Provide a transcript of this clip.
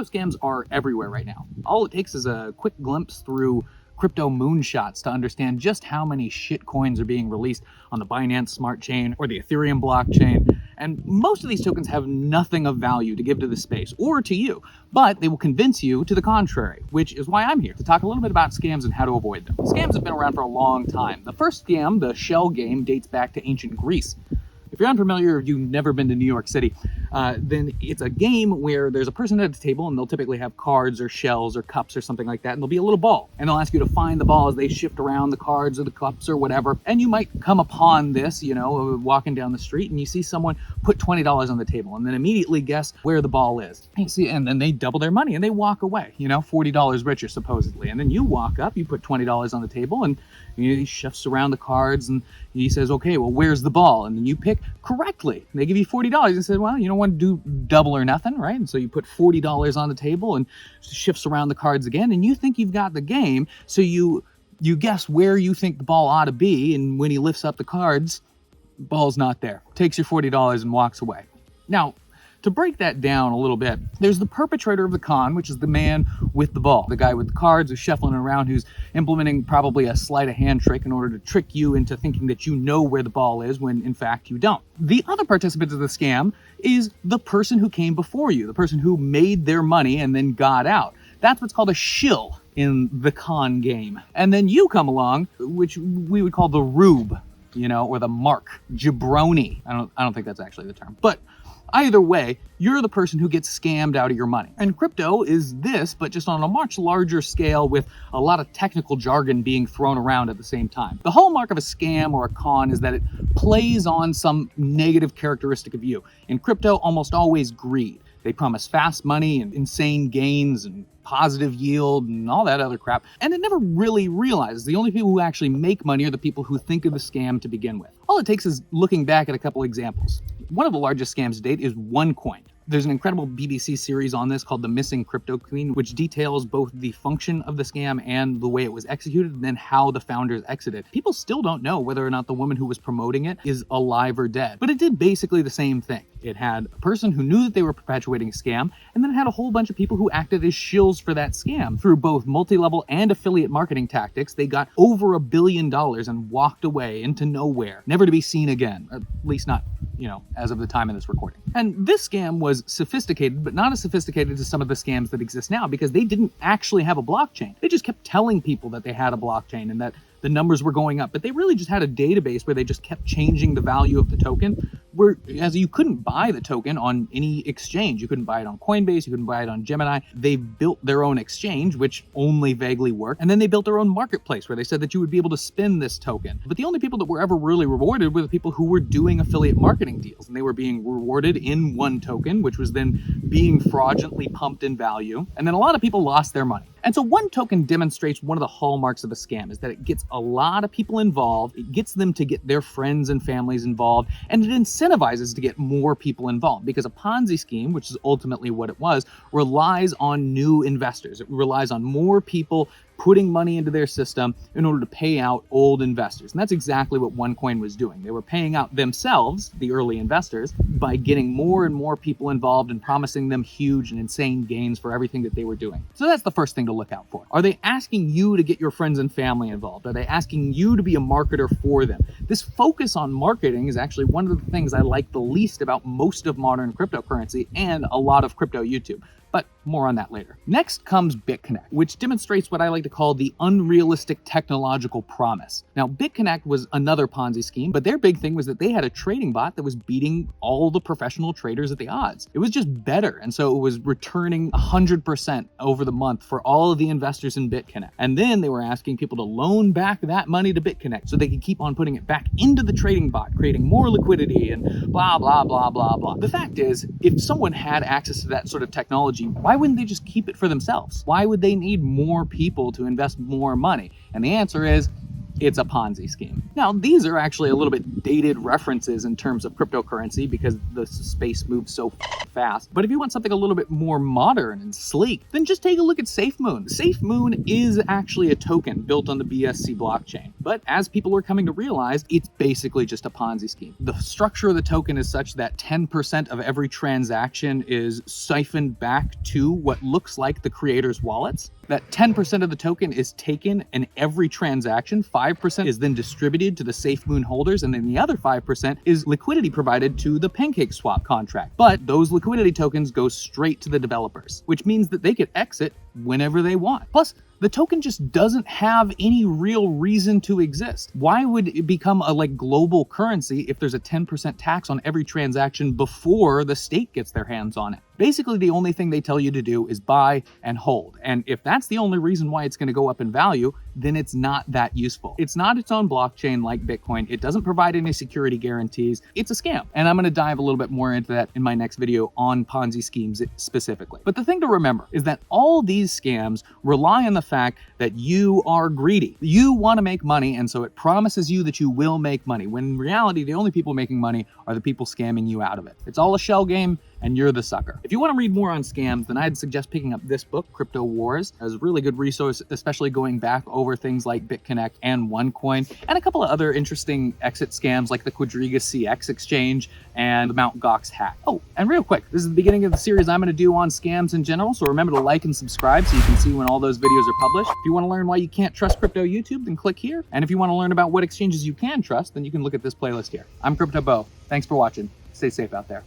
Crypto scams are everywhere right now. All it takes is a quick glimpse through crypto moonshots to understand just how many shit coins are being released on the Binance Smart Chain or the Ethereum blockchain. And most of these tokens have nothing of value to give to the space or to you, but they will convince you to the contrary, which is why I'm here to talk a little bit about scams and how to avoid them. Scams have been around for a long time. The first scam, the shell game, dates back to ancient Greece. If you're unfamiliar or you've never been to New York City, then it's a game where there's a person at a table and they'll typically have cards or shells or cups or something like that, and there'll be a little ball. And they'll ask you to find the ball as they shift around the cards or the cups or whatever. And you might come upon this, walking down the street, and you see someone put $20 on the table and then immediately guess where the ball is. You see, and then they double their money and they walk away, $40 richer supposedly. And then you walk up, you put $20 on the table, and he shifts around the cards and he says, okay, well, where's the ball? And then you pick correctly. They give you $40 and say, well, you don't want to do double or nothing, right? And so you put $40 on the table and shifts around the cards again, and you think you've got the game. So you guess where you think the ball ought to be, and when he lifts up the cards, ball's not there. Takes your $40 and walks away. Now, to break that down a little bit, there's the perpetrator of the con, which is the man with the ball, the guy with the cards who's shuffling around, who's implementing probably a sleight of hand trick in order to trick you into thinking that you know where the ball is when in fact you don't. The other participant of the scam is the person who came before you, the person who made their money and then got out. That's what's called a shill in the con game. And then you come along, which we would call the rube, or the mark, jabroni. I don't think that's actually the term, but either way, you're the person who gets scammed out of your money. And crypto is this, but just on a much larger scale with a lot of technical jargon being thrown around at the same time. The hallmark of a scam or a con is that it plays on some negative characteristic of you. In crypto, almost always greed. They promise fast money and insane gains and positive yield and all that other crap. And it never really realizes the only people who actually make money are the people who think of the scam to begin with. All it takes is looking back at a couple examples. One of the largest scams to date is OneCoin. There's an incredible BBC series on this called The Missing Crypto Queen, which details both the function of the scam and the way it was executed and then how the founders exited. People still don't know whether or not the woman who was promoting it is alive or dead, but it did basically the same thing. It had a person who knew that they were perpetuating a scam, and then it had a whole bunch of people who acted as shills for that scam. Through both multi-level and affiliate marketing tactics, they got over $1 billion and walked away into nowhere, never to be seen again, at least not as of the time of this recording. And this scam was sophisticated, but not as sophisticated as some of the scams that exist now, because they didn't actually have a blockchain. They just kept telling people that they had a blockchain and that the numbers were going up, but they really just had a database where they just kept changing the value of the token, whereas you couldn't buy the token on any exchange. You couldn't buy it on Coinbase, you couldn't buy it on Gemini. They built their own exchange, which only vaguely worked, and then they built their own marketplace where they said that you would be able to spin this token. But the only people that were ever really rewarded were the people who were doing affiliate marketing deals, and they were being rewarded in one token, which was then being fraudulently pumped in value, and then a lot of people lost their money. And so one token demonstrates one of the hallmarks of a scam is that it gets a lot of people involved, it gets them to get their friends and families involved, and it incentivizes to get more people involved, because a Ponzi scheme, which is ultimately what it was, relies on new investors. It relies on more people putting money into their system in order to pay out old investors. And that's exactly what OneCoin was doing. They were paying out themselves, the early investors, by getting more and more people involved and promising them huge and insane gains for everything that they were doing. So that's the first thing to look out for. Are they asking you to get your friends and family involved? Are they asking you to be a marketer for them? This focus on marketing is actually one of the things I like the least about most of modern cryptocurrency and a lot of crypto YouTube. But more on that later. Next comes BitConnect, which demonstrates what I like to call the unrealistic technological promise. Now, BitConnect was another Ponzi scheme, but their big thing was that they had a trading bot that was beating all the professional traders at the odds. It was just better, and so it was returning 100% over the month for all of the investors in BitConnect. And then they were asking people to loan back that money to BitConnect so they could keep on putting it back into the trading bot, creating more liquidity and blah, blah, blah, blah, blah. The fact is, if someone had access to that sort of technology, why wouldn't they just keep it for themselves? Why would they need more people to invest more money? And the answer is, it's a Ponzi scheme. Now, these are actually a little bit dated references in terms of cryptocurrency because the space moves so fast. But if you want something a little bit more modern and sleek, then just take a look at SafeMoon. SafeMoon is actually a token built on the BSC blockchain. But as people are coming to realize, it's basically just a Ponzi scheme. The structure of the token is such that 10% of every transaction is siphoned back to what looks like the creator's wallets. That 10% of the token is taken in every transaction, 5% is then distributed to the SafeMoon holders, and then the other 5% is liquidity provided to the PancakeSwap contract. But those liquidity tokens go straight to the developers, which means that they could exit whenever they want. Plus, the token just doesn't have any real reason to exist. Why would it become a global currency if there's a 10% tax on every transaction before the state gets their hands on it? Basically, the only thing they tell you to do is buy and hold. And if that's the only reason why it's going to go up in value, then it's not that useful. It's not its own blockchain like Bitcoin. It doesn't provide any security guarantees. It's a scam. And I'm going to dive a little bit more into that in my next video on Ponzi schemes specifically. But the thing to remember is that all these scams rely on the fact that you are greedy. You want to make money, and so it promises you that you will make money, when in reality, the only people making money are the people scamming you out of it. It's all a shell game, and you're the sucker. If you want to read more on scams, then I'd suggest picking up this book, Crypto Wars. It's a really good resource, especially going back over things like BitConnect and OneCoin, and a couple of other interesting exit scams like the Quadriga CX exchange and the Mt. Gox hack. Oh, and real quick, this is the beginning of the series I'm going to do on scams in general, so remember to like and subscribe so you can see when all those videos are published. If you want to learn why you can't trust crypto YouTube, then click here. And if you want to learn about what exchanges you can trust, then you can look at this playlist here. I'm Crypto Bo. Thanks for watching. Stay safe out there.